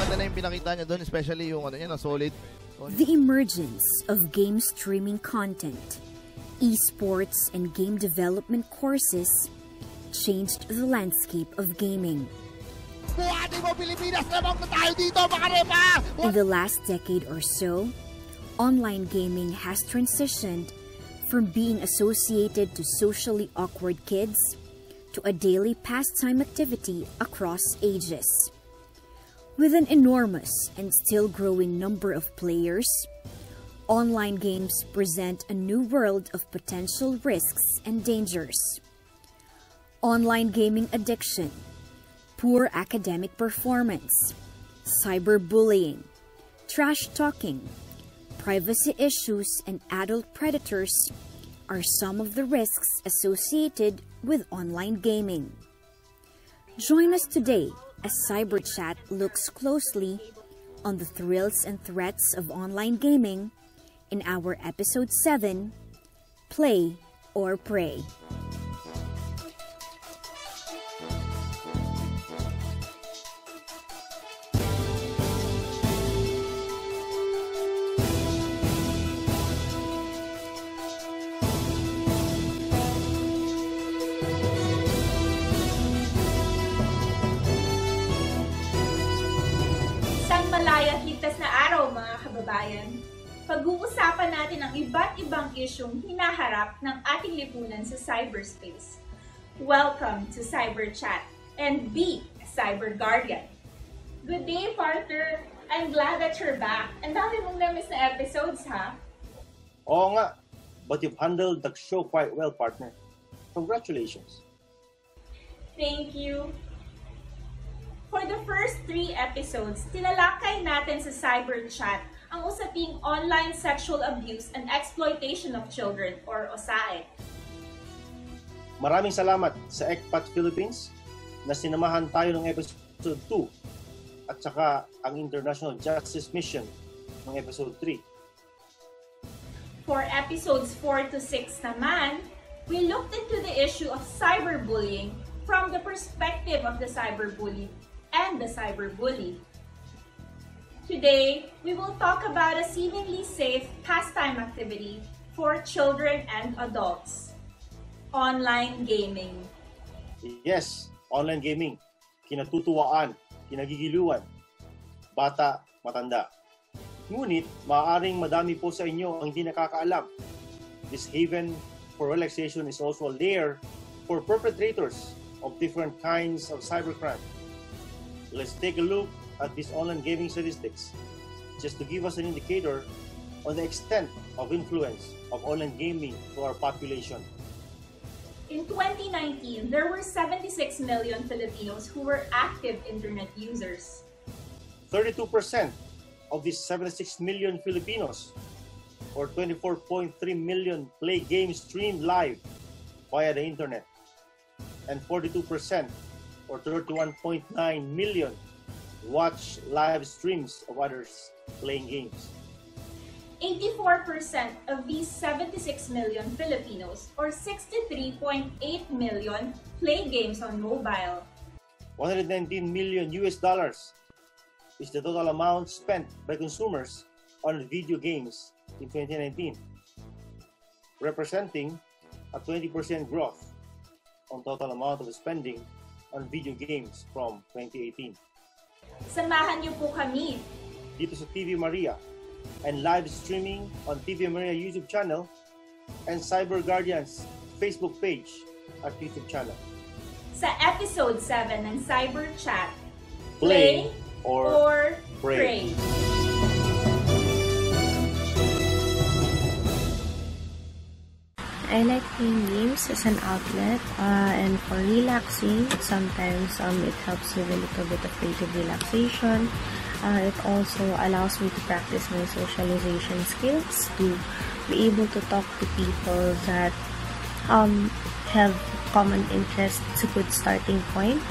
Maganda na yung pinakita niya doon, especially yung ano niya, solid. The emergence of game streaming content, esports, and game development courses changed the landscape of gaming. In the last decade or so, online gaming has transitioned from being associated to socially awkward kids to a daily pastime activity across ages. With an enormous and still growing number of players, online games present a new world of potential risks and dangers. Online gaming addiction, poor academic performance, cyberbullying, trash talking, privacy issues, and adult predators are some of the risks associated with online gaming. Join us today as CyberChat looks closely on the thrills and threats of online gaming in our Episode 7, Play or Pray. Malayat ligtas na araw mga kababayan. Pag-uusapan natin ang iba't ibang isyung hinaharap ng ating lipunan sa cyberspace. Welcome to CyberChat and be a Cyber Guardian. Good day, partner. I'm glad that you're back. Ang dami mong na-miss na episodes, ha? Oo nga, but you've handled the show quite well, partner. Congratulations. Thank you. For the first 3 episodes, tinalakay natin sa CyberChat ang usaping online sexual abuse and exploitation of children or OSAE. Maraming salamat sa ECPAT Philippines na sinamahan tayo ng episode 2 at saka ang International Justice Mission ng episode 3. For episodes 4 to 6 naman, we looked into the issue of cyberbullying from the perspective of the cyberbully and the cyberbully. Today, we will talk about a seemingly safe pastime activity for children and adults. Online gaming. Yes, online gaming. Kinatutuwaan, kinagigiliwan. Bata, matanda. Ngunit, maaaring madami po sa inyo ang hindi nakakaalam. This haven for relaxation is also a lair for perpetrators of different kinds of cybercrime. Let's take a look at these online gaming statistics just to give us an indicator on the extent of influence of online gaming to our population. In 2019, there were 76 million Filipinos who were active internet users. 32% of these 76 million Filipinos, or 24.3 million, play games streamed live via the internet, and 42%, or 31.9 million, watch live streams of others playing games. 84% of these 76 million Filipinos, or 63.8 million, play games on mobile. $119 million is the total amount spent by consumers on video games in 2019, representing a 20% growth on total amount of spending on video games from 2018. Samahan niyo po kami dito sa TV Maria and live streaming on TV Maria YouTube channel and Cyber Guardians Facebook page at YouTube channel. Sa episode 7 ng CyberChat, Play or Pray. I like playing games as an outlet and for relaxing. Sometimes it helps with a little bit of creative relaxation. It also allows me to practice my socialization skills, to be able to talk to people that have common interests. It's a good starting point.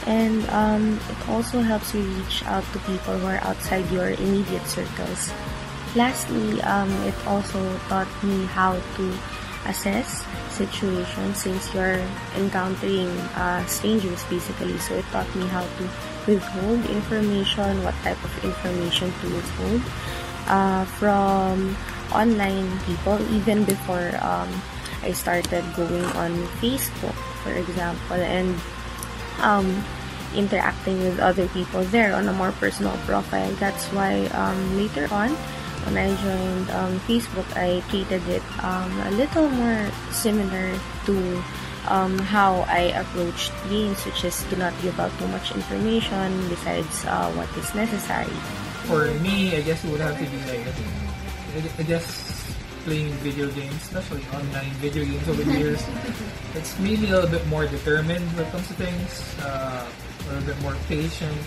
And it also helps you reach out to people who are outside your immediate circles. Lastly, it also taught me how to assess situations since you're encountering strangers basically. So it taught me how to withhold information, what type of information to withhold from online people, even before I started going on Facebook, for example, and interacting with other people there on a more personal profile. That's why later on, when I joined Facebook, I treated it a little more similar to how I approached games, which is to not give out too much information besides what is necessary. For me, I guess it would have to be like, I guess playing video games, especially online video games over the years, it's maybe a little bit more determined when it comes to things, a little bit more patient,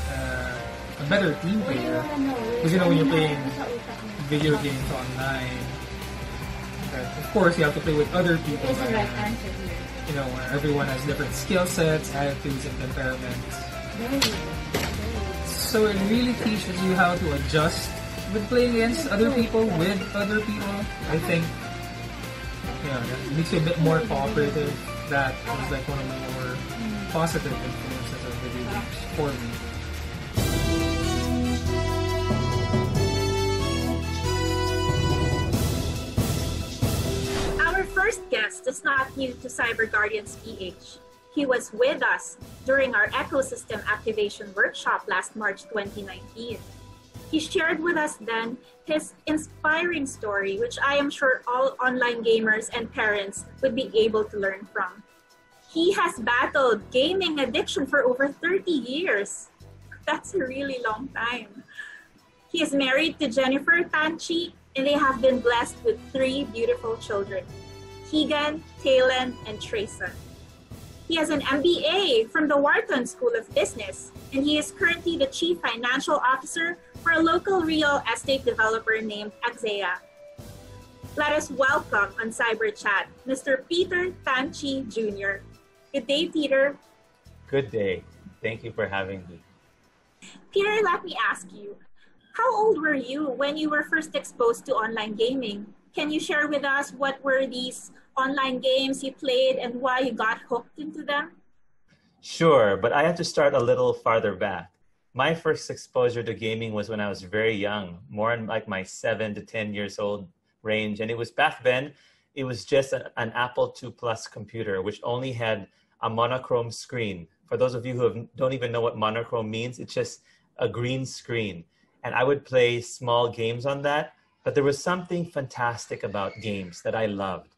a better team player. Because when you're playing video games online, of course you have to play with other people. And, everyone has different skill sets, attitudes, and temperaments. So it really teaches you how to adjust with playing against other people, with other people. I think, it makes you a bit more cooperative. That was like one of the more positive influences of video games for me. Our first guest is not new to Cyber Guardians PH. He was with us during our ecosystem activation workshop last March 2019. He shared with us then his inspiring story, which I am sure all online gamers and parents would be able to learn from. He has battled gaming addiction for over 30 years. That's a really long time. He is married to Jennifer Tanchi, and they have been blessed with 3 beautiful children, Keegan, Taylan, and Trayson. He has an MBA from the Wharton School of Business, and he is currently the Chief Financial Officer for a local real estate developer named Axea. Let us welcome on CyberChat, Mr. Peter Tanchi Jr. Good day, Peter. Good day. Thank you for having me. Peter, let me ask you, how old were you when you were first exposed to online gaming? Can you share with us what were these online games you played and why you got hooked into them? Sure, but I have to start a little farther back. My first exposure to gaming was when I was very young, more in like my 7 to 10 years old range. And it was back then, it was just an Apple II Plus computer, which only had a monochrome screen. For those of you who don't even know what monochrome means, it's just a green screen. And I would play small games on that, but there was something fantastic about games that I loved.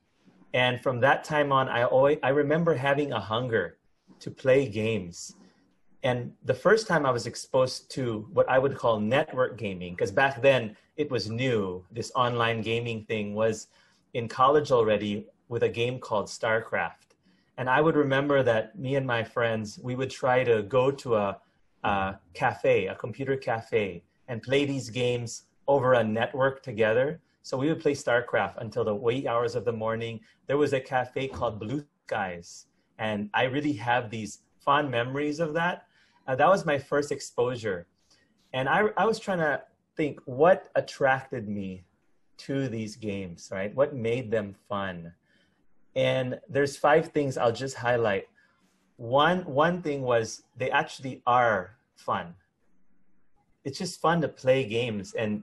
And from that time on, I remember having a hunger to play games. And the first time I was exposed to what I would call network gaming, because back then it was new, this online gaming thing, was in college already with a game called StarCraft. And I would remember that me and my friends, we would try to go to a cafe, a computer cafe, and play these games over a network together. So we would play StarCraft until the wee hours of the morning. There was a cafe called Blue Skies, and I really have these fond memories of that. That was my first exposure. And I was trying to think what attracted me to these games, right? What made them fun? And there's 5 things I'll just highlight. One thing was they actually are fun. It's just fun to play games. And,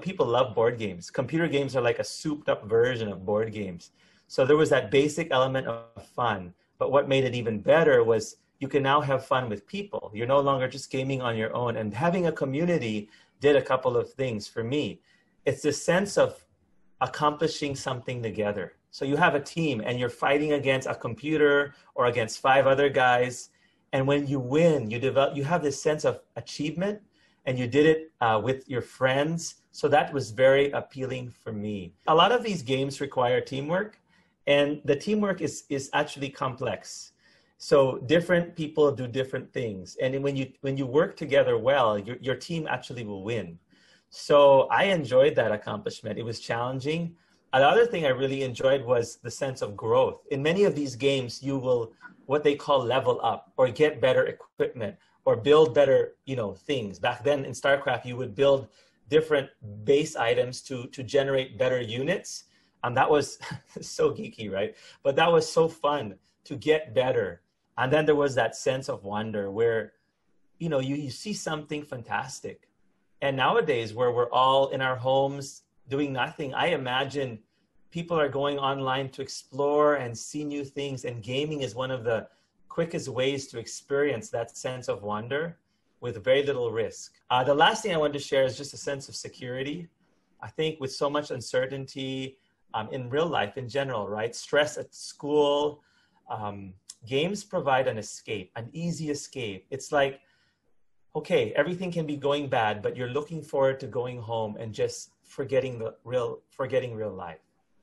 people love board games. Computer games are like a souped up version of board games. So there was that basic element of fun. But what made it even better was you can now have fun with people. You're no longer just gaming on your own. And having a community did a couple of things for me. It's this sense of accomplishing something together. So you have a team and you're fighting against a computer or against 5 other guys. And when you win, you have this sense of achievement, and you did it with your friends. So that was very appealing for me. A lot of these games require teamwork, and the teamwork is actually complex. So different people do different things. And when you work together well, your team actually will win. So I enjoyed that accomplishment. It was challenging. Another thing I really enjoyed was the sense of growth. In many of these games, you will what they call level up or get better equipment or build better, things. Back then in StarCraft, you would build different base items to generate better units. And that was so geeky, right? But that was so fun to get better. And then there was that sense of wonder where, you know, you see something fantastic. And nowadays, where we're all in our homes doing nothing, I imagine people are going online to explore and see new things. And gaming is one of the quickest ways to experience that sense of wonder with very little risk. The last thing I wanted to share is just a sense of security. I think with so much uncertainty in real life in general, right? Stress at school, games provide an escape, an easy escape. It's like, okay, everything can be going bad, but you're looking forward to going home and just forgetting real life.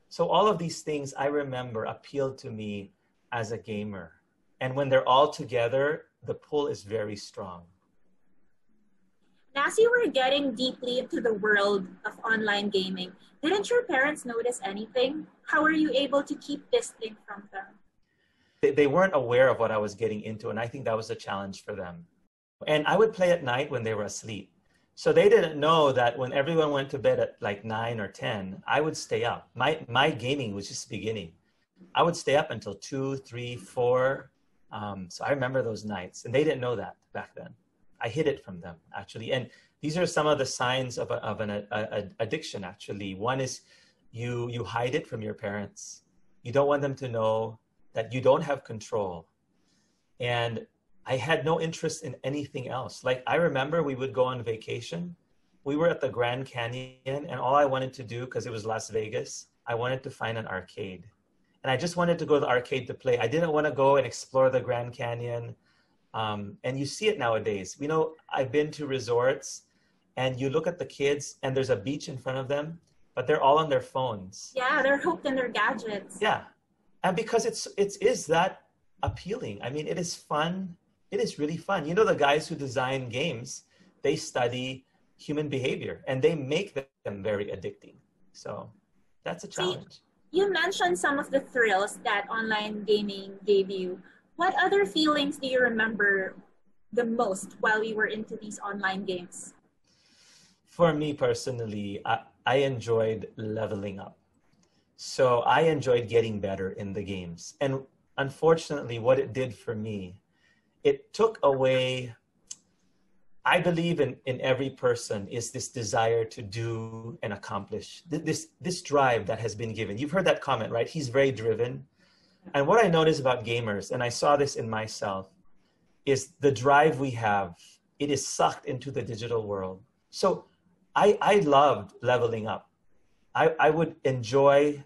So all of these things I remember appealed to me as a gamer. And when they're all together, the pull is very strong. As you were getting deeply into the world of online gaming, didn't your parents notice anything? How were you able to keep this thing from them? They weren't aware of what I was getting into, and I think that was a challenge for them. And I would play at night when they were asleep. So they didn't know that when everyone went to bed at like 9 or 10, I would stay up. My gaming was just beginning. I would stay up until 2, 3, 4. So I remember those nights, and they didn't know that back then. I hid it from them, actually. And these are some of the signs of an addiction, actually. One is you hide it from your parents. You don't want them to know that you don't have control. And I had no interest in anything else. Like, I remember we would go on vacation. We were at the Grand Canyon, and all I wanted to do, because it was Las Vegas, I wanted to find an arcade. And I just wanted to go to the arcade to play. I didn't want to go and explore the Grand Canyon. And you see it nowadays. You know, I've been to resorts, and you look at the kids, and there's a beach in front of them, but they're all on their phones. Yeah, they're hooked in their gadgets. Yeah. And because it is that appealing. I mean, it is fun. It is really fun. You know, the guys who design games, they study human behavior, and they make them very addicting. So that's a challenge. You mentioned some of the thrills that online gaming gave you. What other feelings do you remember the most while we were into these online games? For me personally, I enjoyed leveling up. So I enjoyed getting better in the games. And unfortunately, what it did for me, it took away, I believe in every person is this desire to do and accomplish, this drive that has been given. You've heard that comment, right? He's very driven. And what I noticed about gamers, and I saw this in myself, is the drive we have, it is sucked into the digital world. So I loved leveling up. I would enjoy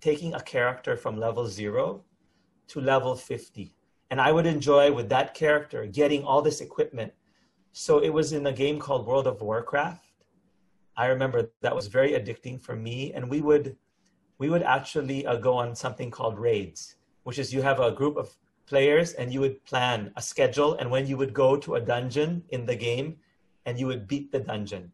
taking a character from level 0 to level 50. And I would enjoy with that character getting all this equipment. So it was in a game called World of Warcraft. I remember that was very addicting for me. And we would actually go on something called raids, which is you have a group of players and you would plan a schedule. And when you would go to a dungeon in the game and you would beat the dungeon.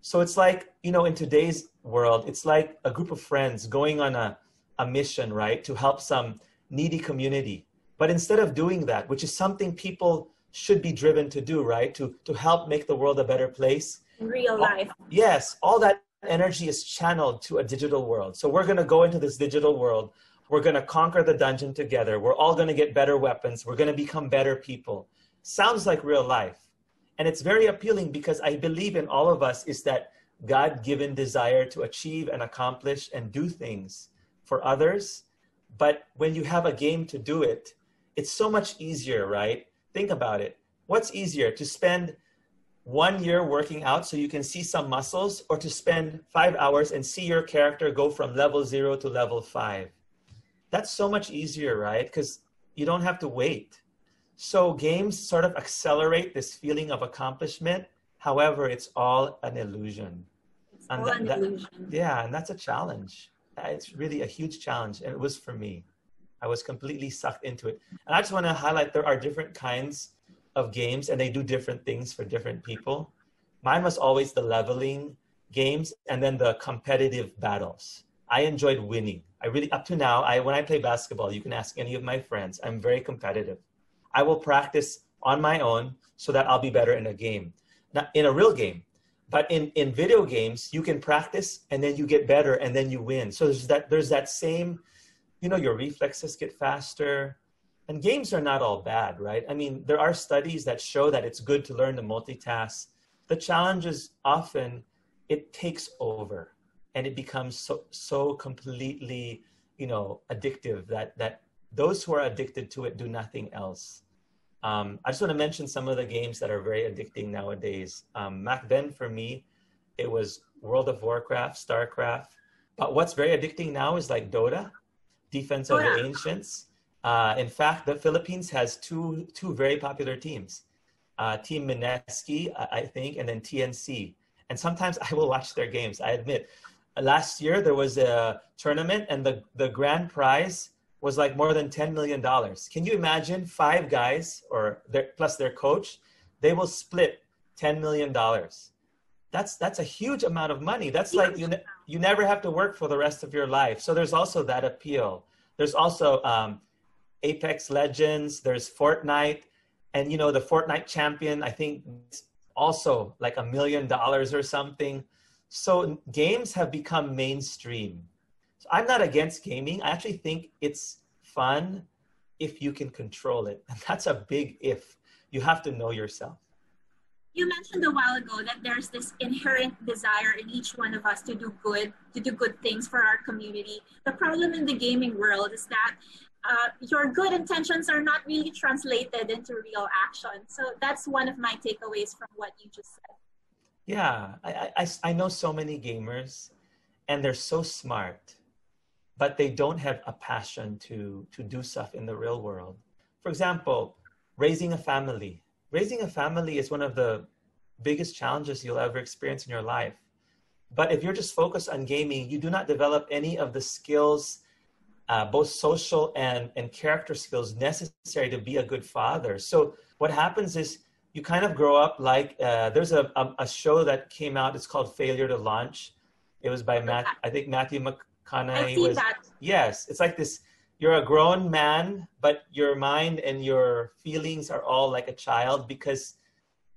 So it's like, you know, in today's world, it's like a group of friends going on a mission, right, to help some needy community. But instead of doing that, which is something people should be driven to do, right, to help make the world a better place. In real life. Yes, all that energy is channeled to a digital world. So we're going to go into this digital world. We're going to conquer the dungeon together. We're all going to get better weapons. We're going to become better people. Sounds like real life. And it's very appealing because I believe in all of us is that God-given desire to achieve and accomplish and do things for others. But when you have a game to do it, it's so much easier, right? Think about it. What's easier, to spend 1 year working out so you can see some muscles, or to spend 5 hours and see your character go from level 0 to level 5? That's so much easier, right? Because you don't have to wait. So games sort of accelerate this feeling of accomplishment. However, it's all an illusion. It's all an illusion. Yeah, and that's a challenge. It's really a huge challenge, and it was for me. I was completely sucked into it. And I just want to highlight there are different kinds of games, and they do different things for different people. Mine was always the leveling games and then the competitive battles. I enjoyed winning. I really, up to now, when I play basketball, you can ask any of my friends, I'm very competitive. I will practice on my own so that I'll be better in a game. Not in a real game. But in video games, you can practice and then you get better and then you win. So there's that same, your reflexes get faster. And games are not all bad, right? I mean, there are studies that show that it's good to learn to multitask. The challenge is often it takes over and it becomes so completely, addictive that those who are addicted to it do nothing else. I just want to mention some of the games that are very addicting nowadays. Back then, for me, it was World of Warcraft, StarCraft. But what's very addicting now is like Dota, Defense of the Ancients. In fact, the Philippines has two very popular teams. Team Mineski, I think, and then TNC. And sometimes I will watch their games, I admit. Last year, there was a tournament, and the grand prize was like more than $10 million. Can you imagine 5 guys plus their coach, they will split $10 million. That's a huge amount of money. That's like you never have to work for the rest of your life. So there's also that appeal. There's also Apex Legends, there's Fortnite, and the Fortnite champion, I think it's also like $1 million or something. So games have become mainstream. I'm not against gaming. I actually think it's fun if you can control it. And that's a big if. You have to know yourself. You mentioned a while ago that there's this inherent desire in each one of us to do good things for our community. The problem in the gaming world is that your good intentions are not really translated into real action. So that's one of my takeaways from what you just said. Yeah, I know so many gamers, and they're so smart, but they don't have a passion to do stuff in the real world. For example, raising a family. Raising a family is one of the biggest challenges you'll ever experience in your life. But if you're just focused on gaming, you do not develop any of the skills, both social and character skills necessary to be a good father. So what happens is you kind of grow up like, there's a show that came out, it's called Failure to Launch. It was by Matthew McConaughey. Yes, it's like this, you're a grown man, but your mind and your feelings are all like a child because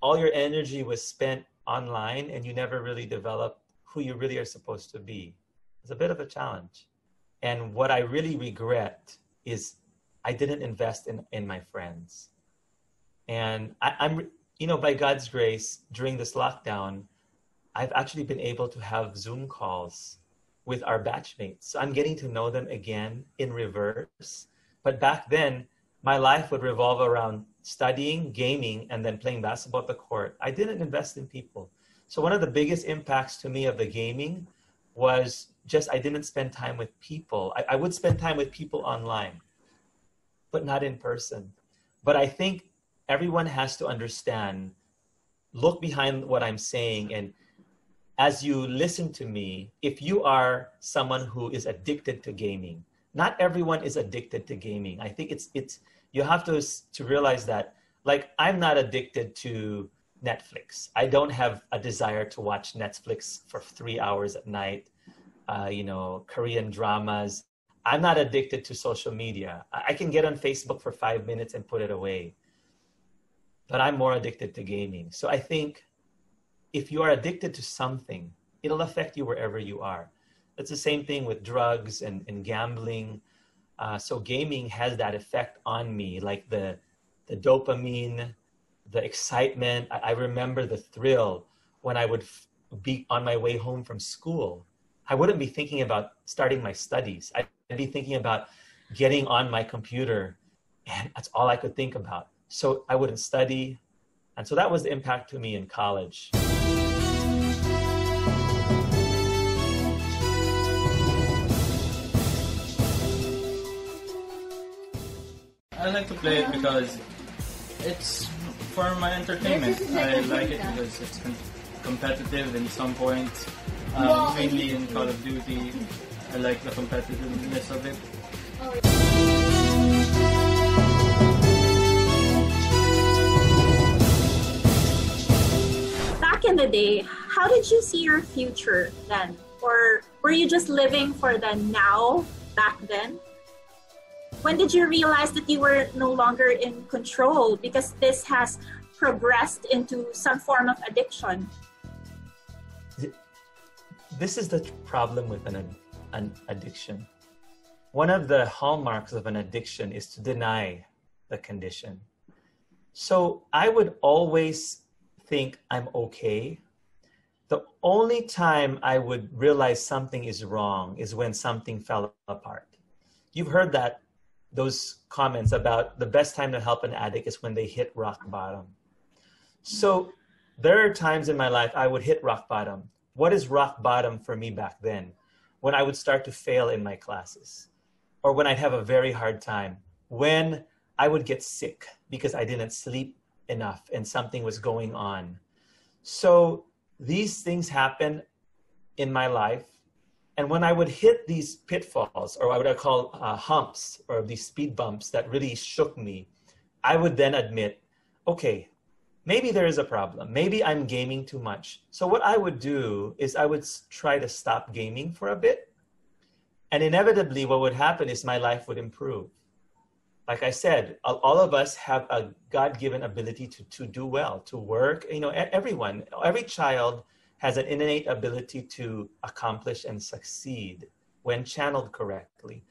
all your energy was spent online and you never really developed who you really are supposed to be. It's a bit of a challenge. And what I really regret is I didn't invest in my friends. And I'm, by God's grace, during this lockdown, I've actually been able to have Zoom calls with our batchmates. So I'm getting to know them again in reverse. But back then, my life would revolve around studying, gaming, and then playing basketball at the court. I didn't invest in people. So one of the biggest impacts to me of the gaming was just I didn't spend time with people. I would spend time with people online, but not in person. But I think everyone has to understand, look behind what I'm saying, and as you listen to me, if you are someone who is addicted to gaming, not everyone is addicted to gaming. I think it's you have to realize that, like, I'm not addicted to Netflix. I don't have a desire to watch Netflix for 3 hours at night, Korean dramas. I'm not addicted to social media. I can get on Facebook for 5 minutes and put it away. But I'm more addicted to gaming. So I think if you are addicted to something, it'll affect you wherever you are. It's the same thing with drugs and gambling. So gaming has that effect on me, like the dopamine, the excitement. I remember the thrill when I would be on my way home from school. I wouldn't be thinking about starting my studies. I'd be thinking about getting on my computer, and that's all I could think about. So I wouldn't study. And so that was the impact to me in college. I like to play it because it's for my entertainment. I like it because it's competitive in some points. Mainly in Call of Duty, I like the competitiveness of it. Back in the day, how did you see your future then? Or were you just living for the now back then? When did you realize that you were no longer in control because this has progressed into some form of addiction? this is the problem with an addiction. One of the hallmarks of an addiction is to deny the condition. So I would always think I'm okay. The only time I would realize something is wrong is when something fell apart. You've heard those comments about the best time to help an addict is when they hit rock bottom. So there are times in my life I would hit rock bottom. What is rock bottom for me back then? When I would start to fail in my classes, or when I'd have a very hard time, when I would get sick because I didn't sleep enough and something was going on. So these things happen in my life. And when I would hit these pitfalls, or what I would call humps, or these speed bumps that really shook me, I would then admit, okay, maybe there is a problem. Maybe I'm gaming too much. So what I would do is I would try to stop gaming for a bit. And inevitably what would happen is my life would improve. Like I said, all of us have a God-given ability to do well, to work. You know, every child has an innate ability to accomplish and succeed when channeled correctly.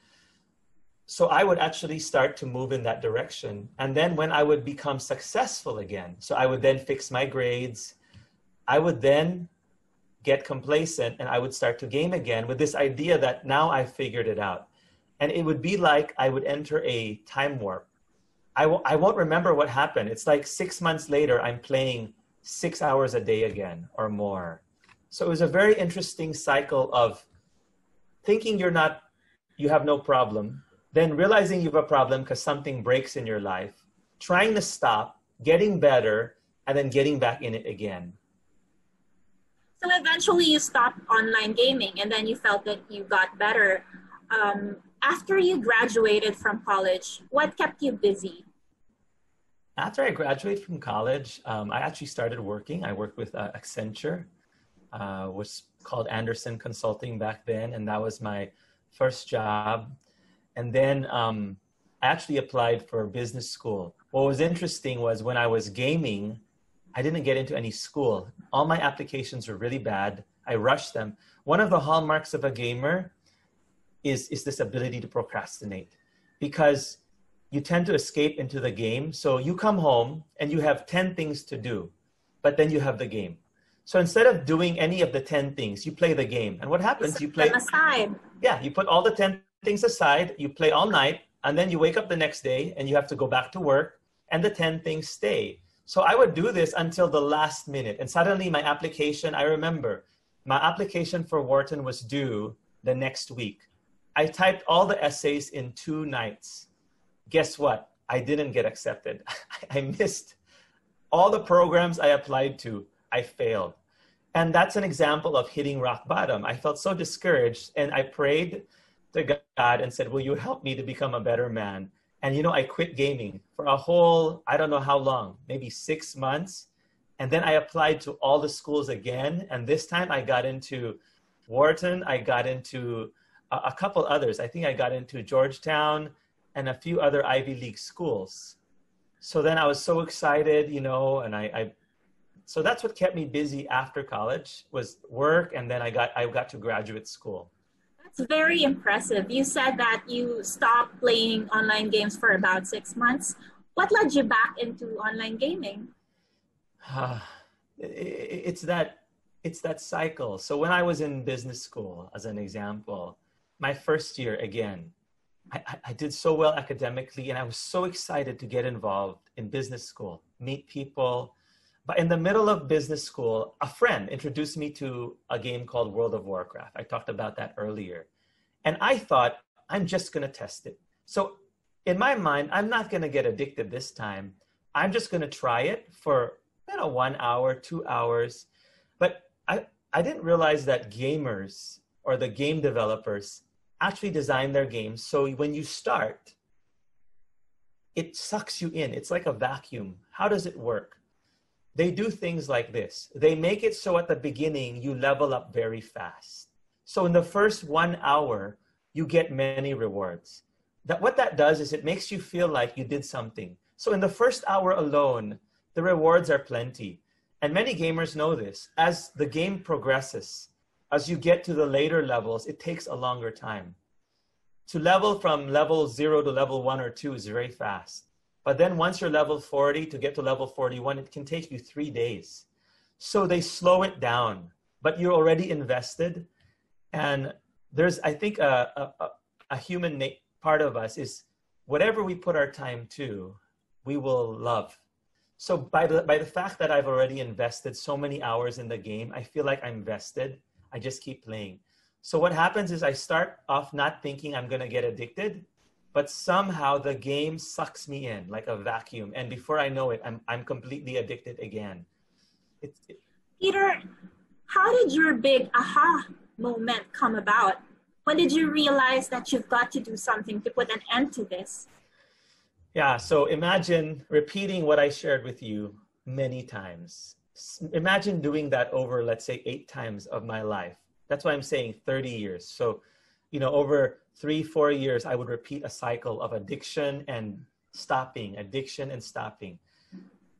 So I would actually start to move in that direction. And then when I would become successful again, so I would then fix my grades, I would then get complacent and I would start to game again with this idea that now I figured it out. And it would be like I would enter a time warp. I won't remember what happened. It's like 6 months later, I'm playing 6 hours a day again or more. So it was a very interesting cycle of thinking you have no problem, then realizing you have a problem because something breaks in your life, trying to stop, getting better, and then getting back in it again. So eventually you stopped online gaming and then you felt that you got better. After you graduated from college, what kept you busy? After I graduated from college, I actually started working. I worked with Accenture, was called Anderson Consulting back then, and that was my first job. And then I actually applied for business school. What was interesting was when I was gaming, I didn't get into any school. All my applications were really bad. I rushed them. One of the hallmarks of a gamer is this ability to procrastinate, because you tend to escape into the game. So you come home and you have 10 things to do, but then you have the game. So instead of doing any of the 10 things, you play the game. And what happens? You play aside. Yeah, you put all the 10 things aside, you play all night, and then you wake up the next day and you have to go back to work and the 10 things stay. So I would do this until the last minute. And suddenly my application, I remember, my application for Wharton was due the next week. I typed all the essays in 2 nights. Guess what? I didn't get accepted. I missed all the programs I applied to. I failed. And that's an example of hitting rock bottom. I felt so discouraged and I prayed to God and said, will you help me to become a better man? And you know, I quit gaming for a whole, I don't know how long, maybe 6 months. And then I applied to all the schools again. And this time I got into Wharton. I got into a couple others. I think I got into Georgetown and a few other Ivy League schools. So then I was so excited, you know, and so that's what kept me busy after college was work. And then I got to graduate school. That's very impressive. You said that you stopped playing online games for about 6 months. What led you back into online gaming? It's that cycle. So when I was in business school, as an example, my first year, again, I did so well academically and I was so excited to get involved in business school, meet people. But in the middle of business school, a friend introduced me to a game called World of Warcraft. I talked about that earlier. And I thought, I'm just going to test it. So in my mind, I'm not going to get addicted this time. I'm just going to try it for 1 hour, 2 hours. But I didn't realize that gamers or the game developers actually design their games so when you start, it sucks you in. It's like a vacuum. How does it work? They do things like this. They make it so at the beginning, you level up very fast. So in the first 1 hour, you get many rewards. What that does is it makes you feel like you did something. So in the first hour alone, the rewards are plenty. And many gamers know this. As the game progresses, as you get to the later levels, it takes a longer time. To level from level 0 to level 1 or 2 is very fast. But then once you're level 40, to get to level 41, it can take you 3 days. So they slow it down, but you're already invested. And there's, I think, a human part of us is whatever we put our time to, we will love. So by the fact that I've already invested so many hours in the game, I feel like I'm vested. I just keep playing. So what happens is I start off not thinking I'm going to get addicted, but somehow the game sucks me in like a vacuum. And before I know it, I'm completely addicted again. Peter, how did your big aha moment come about? When did you realize that you've got to do something to put an end to this? Yeah, so imagine repeating what I shared with you many times. Imagine doing that over, let's say, 8 times of my life. That's why I'm saying 30 years. So, you know, over 3-4 years, I would repeat a cycle of addiction and stopping, addiction and stopping.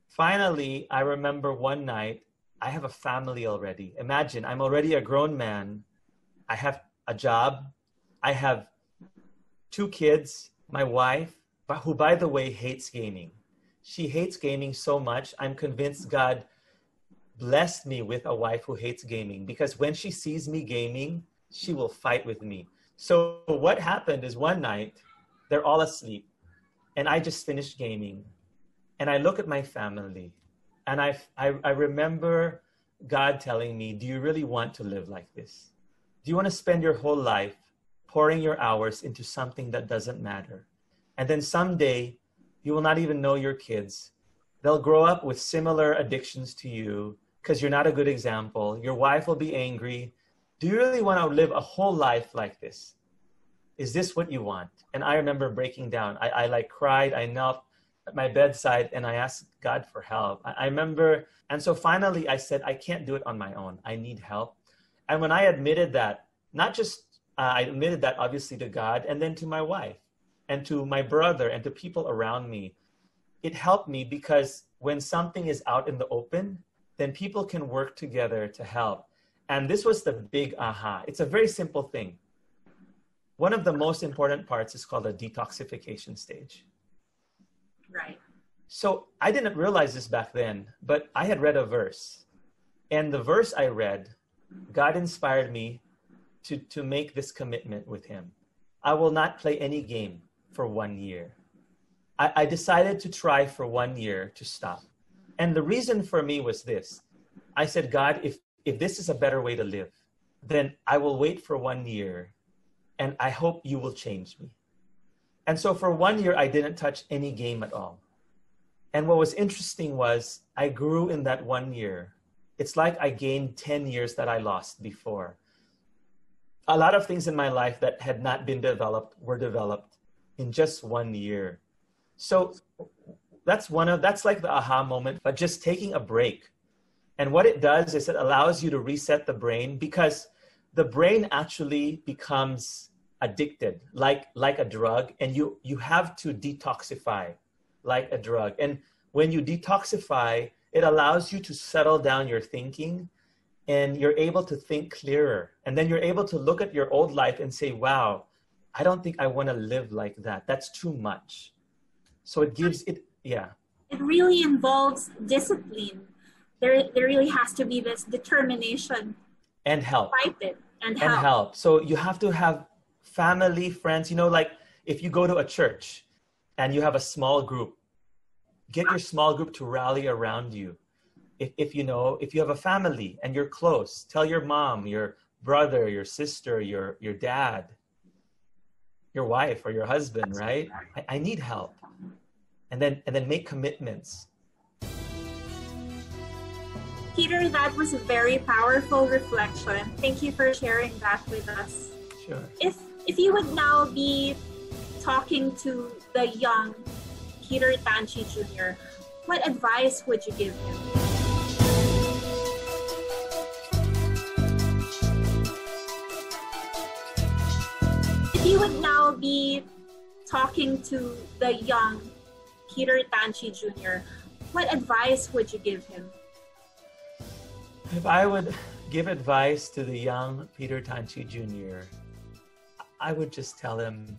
Finally, I remember one night, I have a family already. Imagine, I'm already a grown man. I have a job. I have 2 kids, my wife, who, by the way, hates gaming. She hates gaming so much, I'm convinced God blessed me with a wife who hates gaming, because when she sees me gaming, she will fight with me. So what happened is one night, they're all asleep, and I just finished gaming. And I look at my family, and I remember God telling me, do you really want to live like this? Do you want to spend your whole life pouring your hours into something that doesn't matter? And then someday, you will not even know your kids. They'll grow up with similar addictions to you because you're not a good example. Your wife will be angry. Do you really want to live a whole life like this? Is this what you want? And I remember breaking down. I like cried. I knelt at my bedside and I asked God for help. I remember, and so finally I said, I can't do it on my own. I need help. And when I admitted that, not just, I admitted that obviously to God and then to my wife and to my brother and to people around me, it helped me because when something is out in the open, then people can work together to help. And this was the big aha. It's a very simple thing. One of the most important parts is called a detoxification stage. Right. So I didn't realize this back then, but I had read a verse. And the verse I read, God inspired me to make this commitment with him. I will not play any game for 1 year. I decided to try for 1 year to stop. And the reason for me was this. I said, God, if this is a better way to live, then I will wait for 1 year and I hope you will change me. And so for 1 year, I didn't touch any game at all. And what was interesting was I grew in that 1 year. It's like I gained 10 years that I lost before. A lot of things in my life that had not been developed were developed in just 1 year. So that's like the aha moment, but just taking a break. And what it does is it allows you to reset the brain, because the brain actually becomes addicted like a drug, and you have to detoxify like a drug. And when you detoxify, it allows you to settle down your thinking, and you're able to think clearer. And then you're able to look at your old life and say, wow, I don't think I want to live like that. That's too much. So it gives it, yeah. It really involves discipline. There really has to be this determination. And help. Fight it and help. And help. So you have to have family, friends, you know, like if you go to a church and you have a small group, get your small group to rally around you. If you have a family and you're close, tell your mom, your brother, your sister, your dad, your wife or your husband, right? I need help. And then make commitments. Peter, that was a very powerful reflection. Thank you for sharing that with us. Sure. If you would now be talking to the young Peter Tanchi Jr., what advice would you give him? If you would now be talking to the young Peter Tanchi Jr., what advice would you give him? If I would give advice to the young Peter Tanchi Jr., I would just tell him,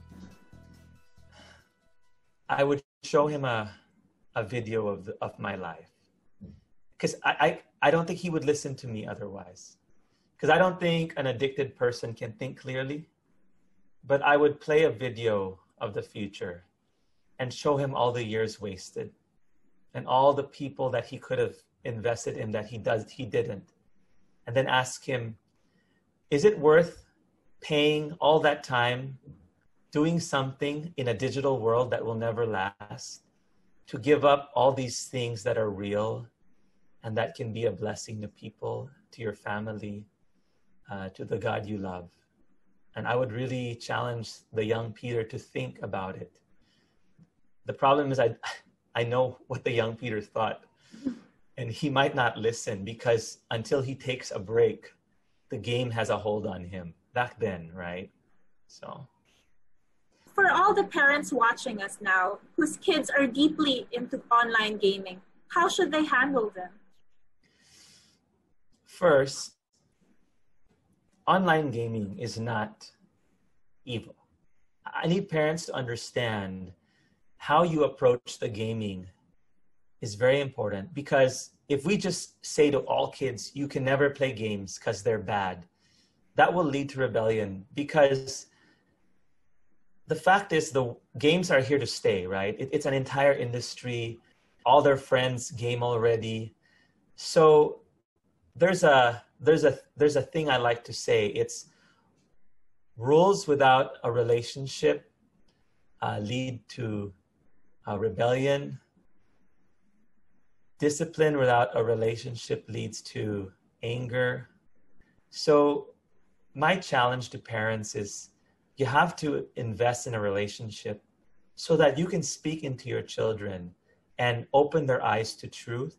I would show him a video of my life. Because I don't think he would listen to me otherwise. Because I don't think an addicted person can think clearly. But I would play a video of the future and show him all the years wasted and all the people that he could have invested in that he didn't. And then ask him, is it worth paying all that time doing something in a digital world that will never last, to give up all these things that are real and that can be a blessing to people, to your family, to the God you love? And I would really challenge the young Peter to think about it. The problem is I know what the young Peter thought, and he might not listen because until he takes a break, the game has a hold on him. Back then, right? So. For all the parents watching us now whose kids are deeply into online gaming, how should they handle them? First, online gaming is not evil. I need parents to understand how you approach the gaming is very important, because if we just say to all kids, you can never play games because they're bad, that will lead to rebellion, because the fact is the games are here to stay, right? It's an entire industry. All their friends game already. So there's a thing I like to say. It's rules without a relationship lead to rebellion. Discipline without a relationship leads to anger. So my challenge to parents is you have to invest in a relationship so that you can speak into your children and open their eyes to truth.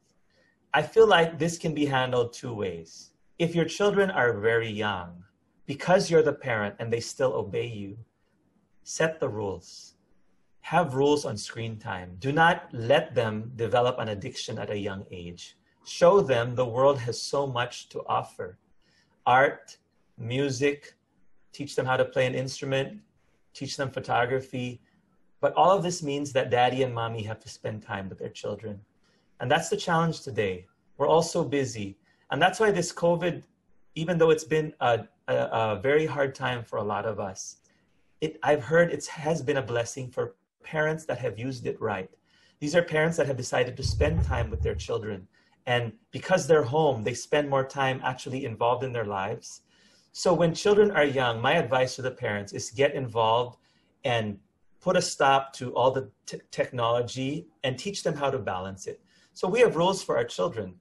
I feel like this can be handled two ways. If your children are very young, because you're the parent and they still obey you, set the rules. Have rules on screen time. Do not let them develop an addiction at a young age. Show them the world has so much to offer. Art, music, teach them how to play an instrument, teach them photography. But all of this means that daddy and mommy have to spend time with their children. And that's the challenge today. We're all so busy. And that's why this COVID, even though it's been a very hard time for a lot of us, I've heard it has been a blessing for parents that have used it right. These are parents that have decided to spend time with their children. And because they're home, they spend more time actually involved in their lives. So when children are young, my advice to the parents is get involved and put a stop to all the technology and teach them how to balance it. So we have rules for our children.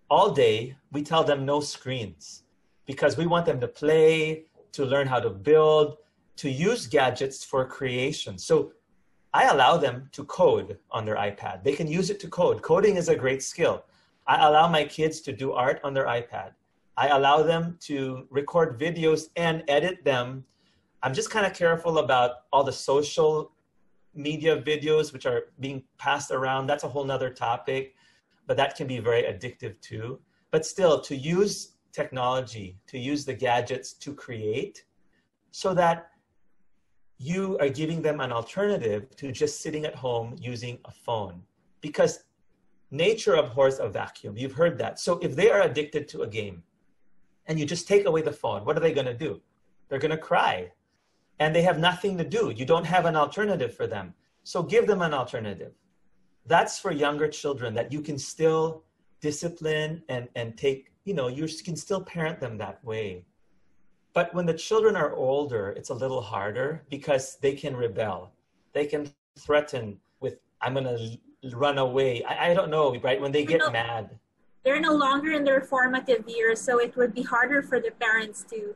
All day, we tell them no screens because we want them to play, to learn how to build, to use gadgets for creation. So I allow them to code on their iPad. They can use it to code. Coding is a great skill. I allow my kids to do art on their iPad. I allow them to record videos and edit them. I'm just kind of careful about all the social media videos which are being passed around. That's a whole nother topic, but that can be very addictive too. But still, to use technology, to use the gadgets to create, so that you are giving them an alternative to just sitting at home using a phone. Because nature abhors a vacuum. You've heard that. So if they are addicted to a game and you just take away the phone, what are they going to do? They're going to cry. And they have nothing to do. You don't have an alternative for them. So give them an alternative. That's for younger children, that you can still discipline and take, you can still parent them that way. But when the children are older, it's a little harder because they can rebel. They can threaten with, I'm going to run away. I don't know, right? When they get mad. They're no longer in their formative years, so it would be harder for the parents to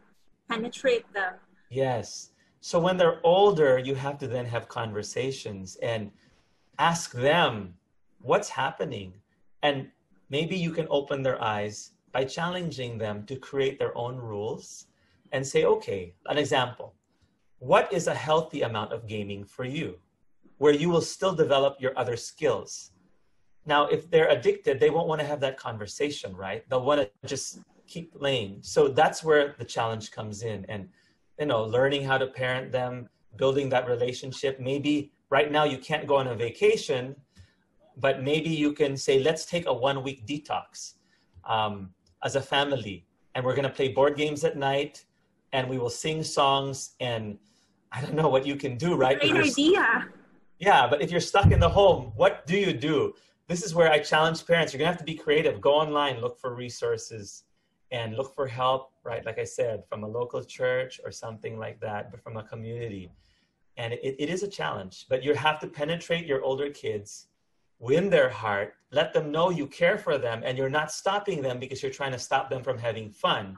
penetrate them. Yes. So when they're older, you have to then have conversations and ask them what's happening. And maybe you can open their eyes by challenging them to create their own rules and say, okay, an example. What is a healthy amount of gaming for you, where you will still develop your other skills? Now, if they're addicted, they won't want to have that conversation, right? They'll want to just keep playing. So that's where the challenge comes in, and learning how to parent them, building that relationship. Maybe right now you can't go on a vacation, but maybe you can say, let's take a 1-week detox as a family, and we're going to play board games at night, and we will sing songs, and I don't know what you can do, right? Great idea. Yeah, but if you're stuck in the home, what do you do? This is where I challenge parents. You're going to have to be creative. Go online, look for resources, and look for help, right? Like I said, from a local church or something like that, but from a community. And it is a challenge, but you have to penetrate your older kids, win their heart, let them know you care for them, and you're not stopping them because you're trying to stop them from having fun,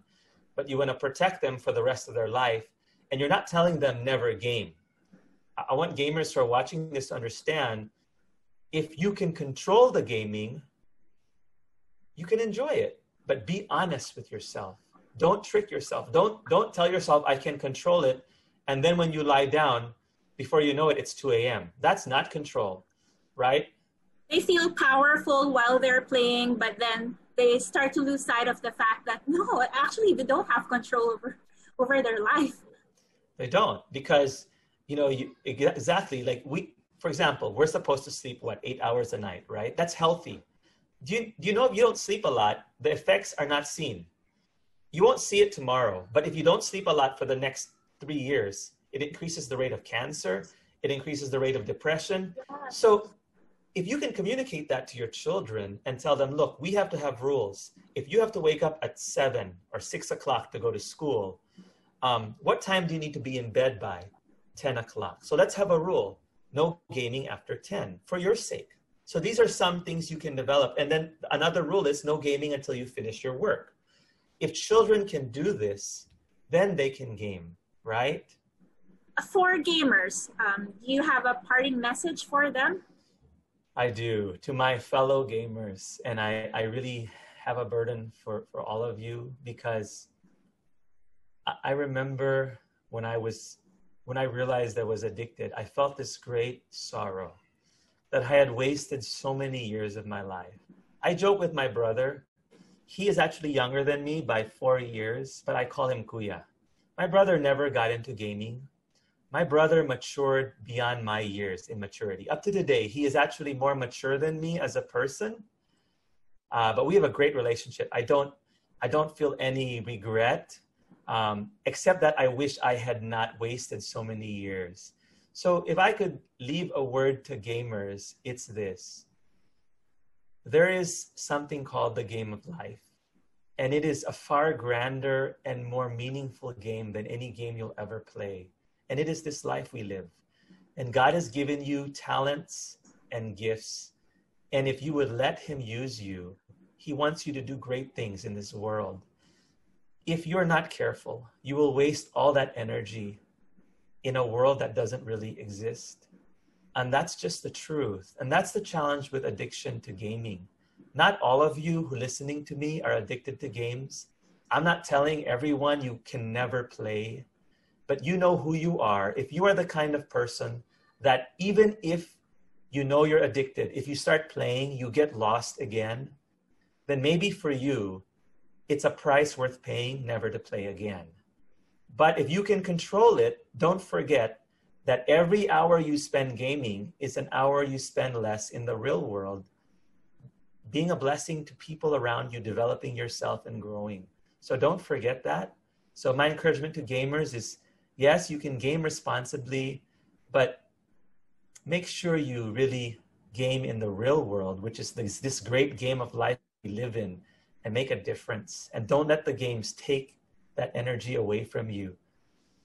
but you want to protect them for the rest of their life. And you're not telling them never game. I want gamers who are watching this to understand, if you can control the gaming, you can enjoy it, but be honest with yourself. Don't trick yourself. Don't tell yourself I can control it, and then when you lie down, before you know it, it's 2 a.m. That's not control, right? They feel powerful while they're playing, but then they start to lose sight of the fact that, no, actually they don't have control over their life. They don't, because, exactly, like for example, we're supposed to sleep, 8 hours a night, right? That's healthy. Do you know if you don't sleep a lot, the effects are not seen? You won't see it tomorrow, but if you don't sleep a lot for the next 3 years, it increases the rate of cancer, it increases the rate of depression. So if you can communicate that to your children and tell them, look, we have to have rules. If you have to wake up at 7 or 6 o'clock to go to school, what time do you need to be in bed by? 10 o'clock. So let's have a rule. No gaming after 10 for your sake. So these are some things you can develop. And then another rule is no gaming until you finish your work. If children can do this, then they can game, right? For gamers, do you have a parting message for them? I do. To my fellow gamers, and I really have a burden for all of you, because I remember when I realized I was addicted, I felt this great sorrow that I had wasted so many years of my life. I joke with my brother. He is actually younger than me by 4 years, but I call him Kuya. My brother never got into gaming. My brother matured beyond my years in maturity. Up to today, he is actually more mature than me as a person, but we have a great relationship. I don't feel any regret, except that I wish I had not wasted so many years. So if I could leave a word to gamers, it's this. There is something called the game of life, and it is a far grander and more meaningful game than any game you'll ever play. And it is this life we live. And God has given you talents and gifts. And if you would let him use you, he wants you to do great things in this world. If you're not careful, you will waste all that energy in a world that doesn't really exist. And that's just the truth. And that's the challenge with addiction to gaming. Not all of you who are listening to me are addicted to games. I'm not telling everyone you can never play, but you know who you are. If you are the kind of person that even if you know you're addicted, if you start playing, you get lost again, then maybe for you, it's a price worth paying never to play again. But if you can control it, don't forget that every hour you spend gaming is an hour you spend less in the real world, being a blessing to people around you, developing yourself and growing. So don't forget that. So my encouragement to gamers is, yes, you can game responsibly, but make sure you really game in the real world, which is this great game of life we live in, and make a difference. And don't let the games take that energy away from you.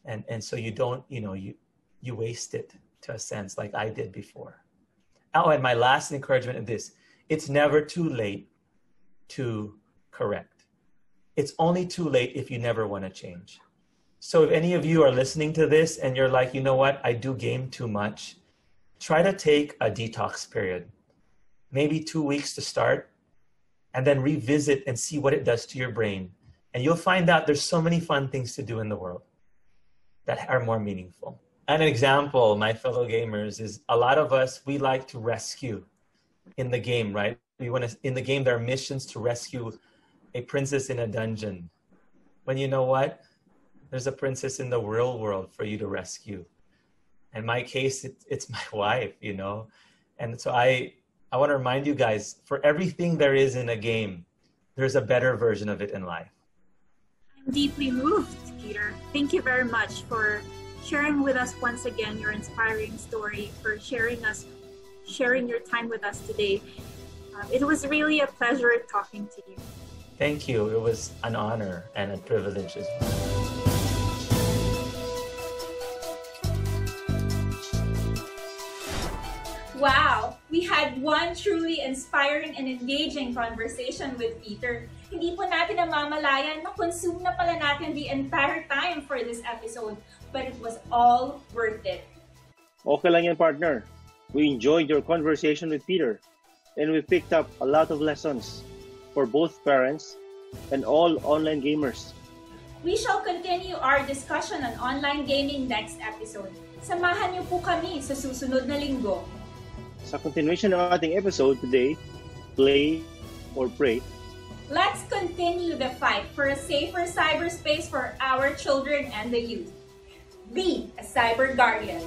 And so you don't, you waste it to a sense like I did before. Oh, and my last encouragement is this: it's never too late to correct. It's only too late if you never want to change. So if any of you are listening to this and you're like, you know what, I do game too much, try to take a detox period, maybe 2 weeks to start, and then revisit and see what it does to your brain. And you'll find out there's so many fun things to do in the world that are more meaningful. And an example, my fellow gamers, is a lot of us, we like to rescue in the game, right? In the game, there are missions to rescue a princess in a dungeon. When you know what? There's a princess in the real world for you to rescue. In my case, it's my wife, you know? And so I want to remind you guys, for everything there is in a game, there's a better version of it in life. I'm deeply moved, Peter. Thank you very much for sharing with us once again your inspiring story, for sharing your time with us today. It was really a pleasure talking to you. Thank you. It was an honor and a privilege as well. Wow! We had one truly inspiring and engaging conversation with Peter. Hindi po natin namamalayan, na-consume na pala natin the entire time for this episode, but it was all worth it. Okay lang yan, partner. We enjoyed your conversation with Peter, and we picked up a lot of lessons for both parents and all online gamers. We shall continue our discussion on online gaming next episode. Samahan niyo po kami sa susunod na linggo. Sa continuation ng ating episode today, Play or Pray, let's continue the fight for a safer cyberspace for our children and the youth. Be a cyber guardian.